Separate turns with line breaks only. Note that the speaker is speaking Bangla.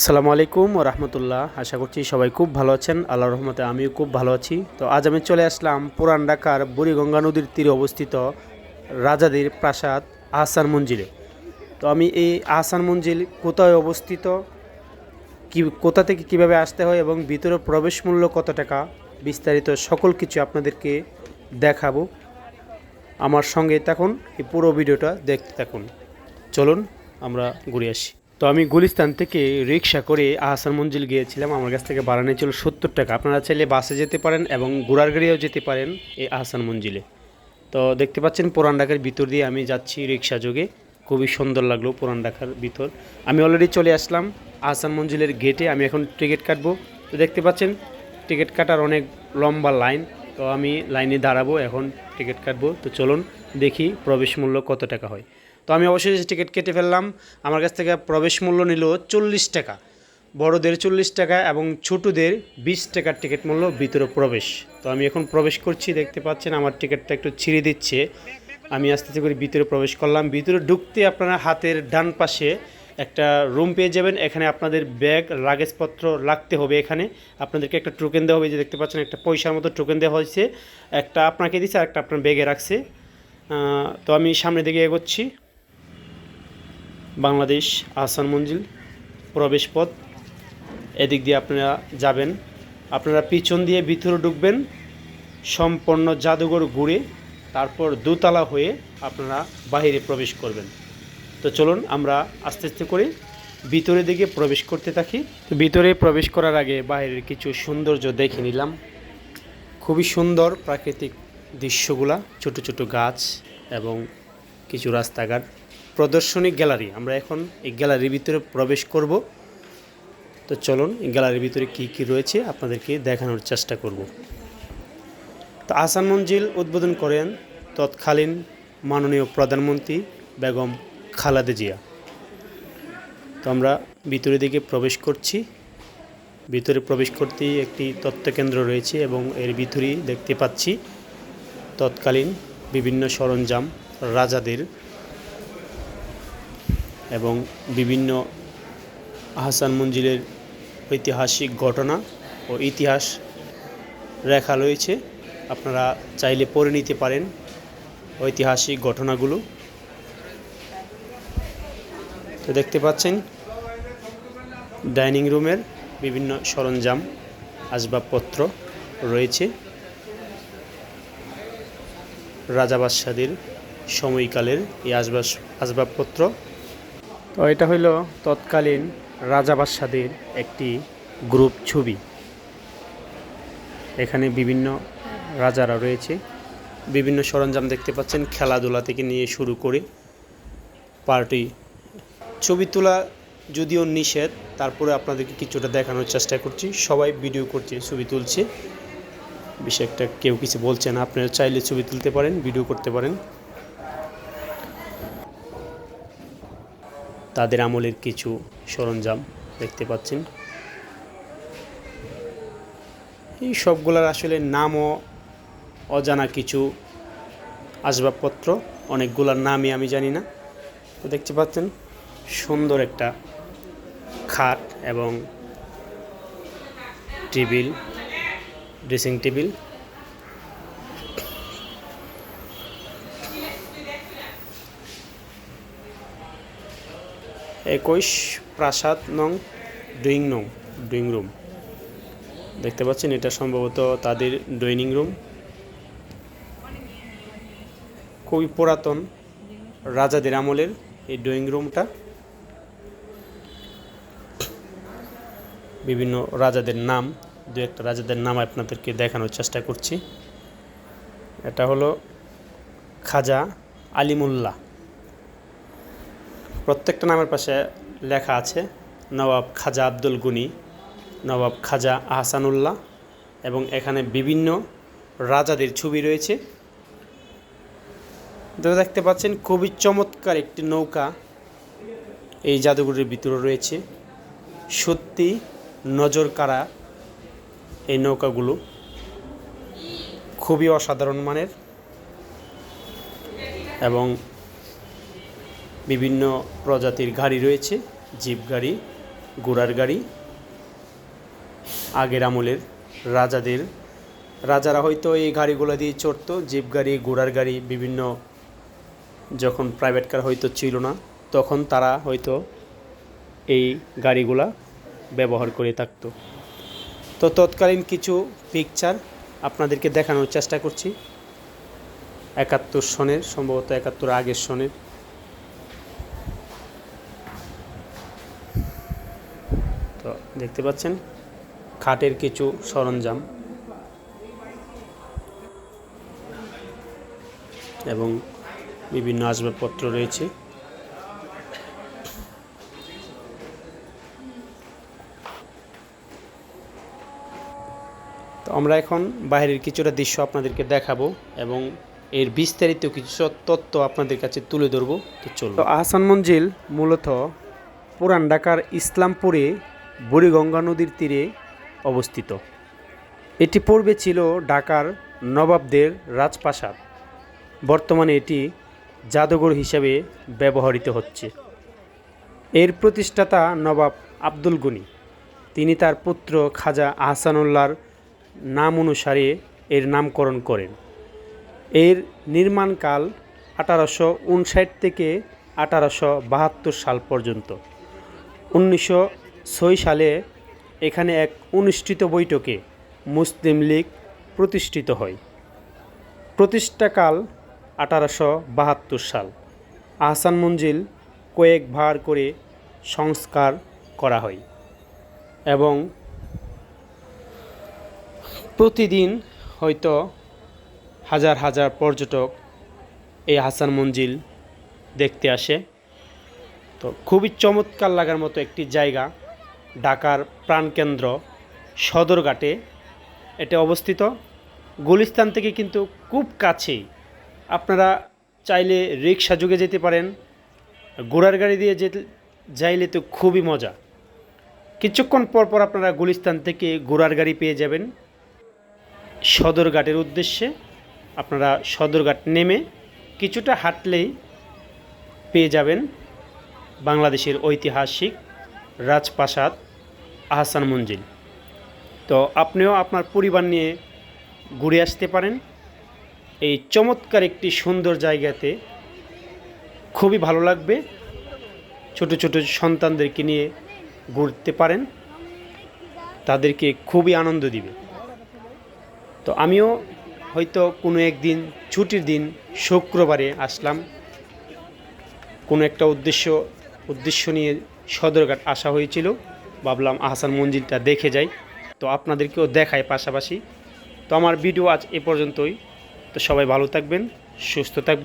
আসসালামু আলাইকুম ওয়া রাহমাতুল্লাহ। আশা করছি সবাই খুব ভালো আছেন। আল্লাহর রহমতে আমিও খুব ভালো আছি। তো আজ আমি চলে আসলাম পুরান ঢাকার বুড়িগঙ্গা নদীর তীরে অবস্থিত রাজাদের প্রাসাদ আহসান মঞ্জিলে। তো আমি এই আহসান মঞ্জিল কোথায় অবস্থিত, কোথা থেকে কিভাবে আসতে হয় এবং ভিতরে প্রবেশ মূল্য কত টাকা, বিস্তারিত সকল কিছু আপনাদেরকে দেখাবো। আমার সঙ্গে থাকুন, এই পুরো ভিডিওটা দেখতে থাকুন। চলুন আমরা ঘুরে আসি। তো আমি গুলিস্তান থেকে রিক্সা করে আহসান মঞ্জিল গিয়েছিলাম। আমার কাছ থেকে ভাড়া নিয়েছিল 70 টাকা। আপনারা চাইলে বাসে যেতে পারেন এবং ঘোড়ার গাড়িও যেতে পারেন এই আহসান মঞ্জিলে। তো দেখতে পাচ্ছেন পুরান ঢাকার ভিতর দিয়ে আমি যাচ্ছি রিক্সা যোগে। খুবই সুন্দর লাগলো পুরান ঢাকার ভিতর। আমি অলরেডি চলে আসলাম আহসান মঞ্জিলের গেটে। আমি এখন টিকিট কাটবো। তো দেখতে পাচ্ছেন টিকিট কাটার অনেক লম্বা লাইন। তো আমি লাইনে দাঁড়াবো, এখন টিকিট কাটবো। তো চলুন দেখি প্রবেশ মূল্য কত টাকা হয়। তো আমি অবশ্যই টিকিট কেটে ফেললাম। আমার কাছ থেকে প্রবেশ মূল্য নিল 40 টাকা, বড়দের 40 টাকা এবং ছোটোদের 20 টাকার টিকিট মূল্য ভিতরে প্রবেশ। তো আমি এখন প্রবেশ করছি, দেখতে পাচ্ছেন আমার টিকিটটা একটু ছিঁড়ে দিচ্ছে। আমি আস্তে আস্তে করে ভিতরে প্রবেশ করলাম। ভিতরে ঢুকতে আপনারা হাতের ডান পাশে একটা রুম পেয়ে যাবেন। এখানে আপনাদের ব্যাগ লাগেজপত্র রাখতে হবে। এখানে আপনাদেরকে একটা টোকেন দেওয়া হবে, যে দেখতে পাচ্ছেন একটা পয়সার মতো টোকেন দেওয়া হয়েছে। একটা আপনাকে দিচ্ছে আর একটা আপনার ব্যাগে রাখছে। তো আমি সামনের দিকে এগোচ্ছি। বাংলাদেশ আহসান মঞ্জিল প্রবেশ পথ, এদিক দিয়ে আপনারা যাবেন। আপনারা পিছন দিয়ে ভিতরে ঢুকবেন, সম্পূর্ণ জাদুঘর ঘুরে তারপর দোতলা হয়ে আপনারা বাইরে প্রবেশ করবেন। তো চলুন আমরা আস্তে আস্তে করে ভিতরের দিকে প্রবেশ করতে থাকি। তো ভিতরে প্রবেশ করার আগে বাইরের কিছু সৌন্দর্য দেখে নিলাম। খুবই সুন্দর প্রাকৃতিক দৃশ্যগুলা, ছোট ছোট গাছ এবং কিছু রাস্তাঘাট, প্রদর্শনী গ্যালারি। আমরা এখন এই গ্যালারির ভিতরে প্রবেশ করব। তো চলুন এই গ্যালারির ভিতরে কী কী রয়েছে আপনাদেরকে দেখানোর চেষ্টা করব। তো আহসান মঞ্জিল উদ্বোধন করেন তৎকালীন মাননীয় প্রধানমন্ত্রী বেগম খালেদা জিয়া। তো আমরা ভিতরের দিকে প্রবেশ করছি। ভিতরে প্রবেশ করতেই একটি তথ্যকেন্দ্র রয়েছে এবং এর ভিতরেই দেখতে পাচ্ছি তৎকালীন বিভিন্ন সরঞ্জাম, রাজাদের এবং বিভিন্ন আহসান মঞ্জিলের ঐতিহাসিক ঘটনা ও ইতিহাস লেখা রয়েছে। আপনারা চাইলে পড়ে নিতে পারেন ঐতিহাসিক ঘটনাগুলো। তো দেখতে পাচ্ছেন ডাইনিং রুমের বিভিন্ন সরঞ্জাম, আসবাবপত্র রয়েছে রাজা বাদশাদের সময়কালের এই আসবাবপত্র। তো এটা হইল তৎকালীন রাজা বাদশাদের একটি গ্রুপ ছবি। এখানে বিভিন্ন রাজারা রয়েছে, বিভিন্ন সরঞ্জাম দেখতে পাচ্ছেন, খেলাধুলা থেকে নিয়ে শুরু করে পার্টি। ছবি তোলা যদিও নিষেধ, তারপরে আপনাদেরকে কিছুটা দেখানোর চেষ্টা করছি। সবাই ভিডিও করছে, ছবি তুলছে, বেশি একটা কেউ কিছু বলছে না। আপনারা চাইলে ছবি তুলতে পারেন, ভিডিও করতে পারেন। তাদের আমলের কিছু সরঞ্জাম দেখতে পাচ্ছেন। এই সবগুলার আসলে নামও অজানা কিছু আসবাবপত্র, অনেকগুলোর নামই আমি জানি না। তো দেখতে পাচ্ছেন সুন্দর একটা খাট এবং টেবিল, ড্রেসিং টেবিল। একুশ প্রাসাদ নং ড্রয়িং রুম দেখতে পাচ্ছেন। এটা সম্ভবত তাদের ডাইনিং রুম। খুবই পুরাতন রাজাদের আমলের এই ড্রয়িং রুমটা। বিভিন্ন রাজাদের নাম, দু একটা রাজাদের নাম আপনাদেরকে দেখানোর চেষ্টা করছি। এটা হলো খাজা আলিমুল্লাহ। প্রত্যেকটা নামের পাশে লেখা আছে নবাব খাজা আব্দুল গনি, নবাব খাজা আহসানুল্লাহ, এবং এখানে বিভিন্ন রাজাদের ছবি রয়েছে। তো দেখতে পাচ্ছেন খুবই চমৎকার একটি নৌকা এই জাদুঘরের ভিতরে রয়েছে। সত্যি নজর কাড়া এই নৌকাগুলো, খুবই অসাধারণ মানের এবং বিভিন্ন প্রজাতির গাড়ি রয়েছে, জিপ গাড়ি ঘোড়ার গাড়ি, আগের আমলের রাজারা হয়তো এই গাড়িগুলো দিয়ে চড়তো। জিপ গাড়ি, ঘোড়ার গাড়ি, বিভিন্ন, যখন প্রাইভেট কার হয়তো ছিল না তখন তারা হয়তো এই গাড়িগুলা ব্যবহার করে থাকতো। তো তৎকালীন কিছু পিকচার আপনাদেরকে দেখানোর চেষ্টা করছি। 71 সনের, সম্ভবত 71 আগের সনের। তো দেখতে পাচ্ছেন খাটের কিছু সরঞ্জাম এবং বিভিন্ন আসবাবপত্র রয়েছে। তো আমরা এখন বাইরের কিছুটা দৃশ্য আপনাদেরকে দেখাবো এবং এর বিস্তারিত কিছু তথ্য আপনাদের কাছে তুলে ধরবো। তো চলুন। তো আহসান মঞ্জিল মূলত পুরান ঢাকার ইসলামপুরে বুড়িগঙ্গা নদীর তীরে অবস্থিত। এটি পূর্বে ছিল ঢাকার নবাবদের রাজপ্রাসাদ। বর্তমানে এটি জাদুঘর হিসেবে ব্যবহৃত হচ্ছে। এর প্রতিষ্ঠাতা নবাব আব্দুল গনি। তিনি তার পুত্র খাজা আহসানুল্লাহর নাম অনুসারে এর নামকরণ করেন। এর নির্মাণকাল 1859 থেকে 1872 সাল পর্যন্ত। 1906 সালে এখানে এক অনুষ্ঠিত বৈঠকে মুসলিম লীগ প্রতিষ্ঠিত হয়। প্রতিষ্ঠাকাল 1872 সাল। আহসান মঞ্জিল কয়েকবার করে সংস্কার করা হয় এবং প্রতিদিন হয়তো হাজার হাজার পর্যটক এই আহসান মঞ্জিল দেখতে আসে। তো খুবই চমৎকার লাগার মতো একটি জায়গা। ঢাকার প্রাণকেন্দ্র সদরঘাটে এটা অবস্থিত। গুলিস্তান থেকে কিন্তু খুব কাছেই। আপনারা চাইলে রিক্সা যুগে যেতে পারেন, ঘোড়ার গাড়ি দিয়ে যাইলে তো খুবই মজা। কিছুক্ষণ পর পর আপনারা গুলিস্তান থেকে ঘোড়ার গাড়ি পেয়ে যাবেন সদরঘাটের উদ্দেশ্যে। আপনারা সদরঘাট নেমে কিছুটা হাঁটলেই পেয়ে যাবেন বাংলাদেশের ঐতিহাসিক রাজপ্রাসাদ আহসান মঞ্জিল। তো আপনিও আপনার পরিবার নিয়ে ঘুরে আসতে পারেন এই চমৎকার একটি সুন্দর জায়গাতে। খুবই ভালো লাগবে। ছোট ছোট সন্তানদেরকে নিয়ে ঘুরতে পারেন, তাদেরকে খুবই আনন্দ দিবে। তো আমিও হয়তো কোনো একদিন ছুটির দিন শুক্রবারে আসলাম, কোনো একটা উদ্দেশ্য নিয়ে সদরঘাট আসা হয়েছিল। ভাবলাম আহসান মঞ্জিলটা দেখে যাই, তো আপনাদেরকেও দেখাই পাশাপাশি। তো আমার ভিডিও আজ এ পর্যন্তই। তো সবাই ভালো থাকবেন, সুস্থ থাকবেন।